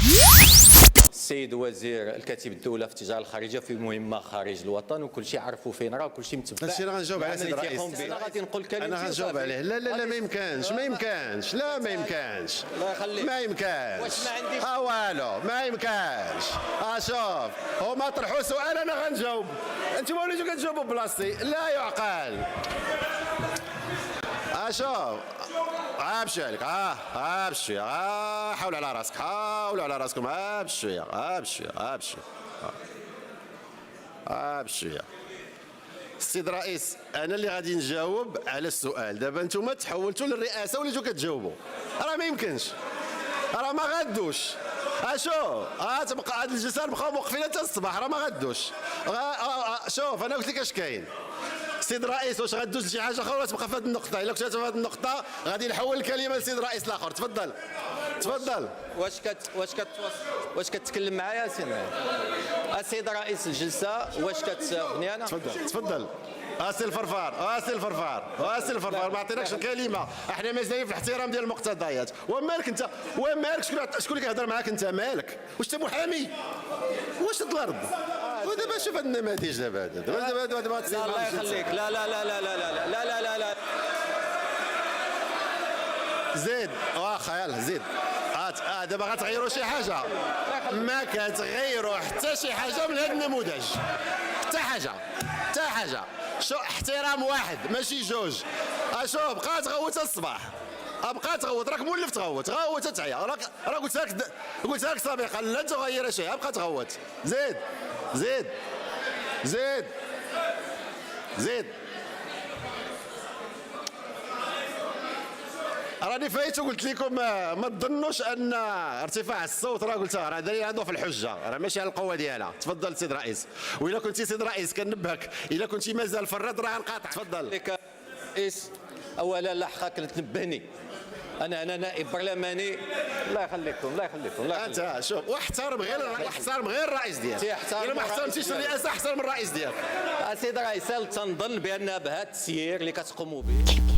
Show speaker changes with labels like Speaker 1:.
Speaker 1: السيد وزير الكاتب الدولة في التجارة الخارجية في مهمة خارج الوطن، وكل شيء عرفوا فين راه وكل شيء متبع.
Speaker 2: هادشي اللي غنجاوب عليه سيد الرئيس.
Speaker 1: انا غادي نقول كلمتي
Speaker 2: انا غنجاوب عليه. لا لا لا ما يمكنش ما يمكنش لا ما يمكنش
Speaker 1: الله يخليك.
Speaker 2: ما يمكنش.
Speaker 1: واش ما عنديش
Speaker 2: والو ما يمكنش. شوف هما طرحوا سؤال انا غنجاوب، انتم وليتوا كتجاوبوا بلاصتي، لا يعقل. شوف بشويه لك بشويه حاول على راسك، حاولوا على راسكم بشويه بشويه بشويه. السيد الرئيس انا اللي غادي نجاوب على السؤال. دابا انتم تحولتوا للرئاسه وليتوا كتجاوبوا، راه ما يمكنش، راه ما غادوش. شوف تبقى هاد الجلسه بقاو موقفين حتى الصباح، راه ما غادوش. شوف انا قلت لك اش كاين. السيد الرئيس واش غدوز لشي حاجه اخرى ولا تبقى في هذه النقطه؟ الا كنت في هذه النقطه غادي نحول الكلمه للسيد الرئيس الاخر. تفضل تفضل.
Speaker 1: واش كتكلم معايا السيد رئيس الجلسه؟ واش كتاخذني انا؟
Speaker 2: تفضل تفضل. سي الفرفار سي الفرفار ما عطيناكش الكلمه، احنا مازالين في الاحترام ديال المقتضيات. ومالك انت ومالك شكون اللي كيهضر معاك انت؟ مالك واش انت محامي؟ واش الارض؟ ودابا شوف هاد النماذج دابا
Speaker 1: الله يخليك. لا لا لا لا لا لا لا لا لا لا
Speaker 2: زيد واخا يلاه زيد. دابا غتغيروا شي حاجه؟ ما كتغيروا حتى شي حاجه من هذا النموذج، حتى حاجه. شو احترام واحد ماشي جوج. شوف بقى تغوت الصباح، بقى تغوت، راك مولف تغوت تعيا. راه قلت لك سابقا لن تغير شيء، بقى تغوت. زيد راني فايت وقلت لكم ما تظنوش ان ارتفاع الصوت راه قلتها راه دليل هذا في الحجه، راه ماشي على القوه ديالها. تفضل سيد الرئيس. والا كنتي سيد الرئيس كنبهك الا كنتي مازال في الرد راه نقاطع. تفضل.
Speaker 1: رئيس اولا لا حقك تنبهني، انا نائب برلماني. الله يخليكم.
Speaker 2: انت شوف واحترم غير الرئيس ديالك. الا ما احترمتيش الرئاسه احترم الرئيس ديالك.
Speaker 1: السيد الرئيس تنظن بان بهذا السير اللي كتقوموا به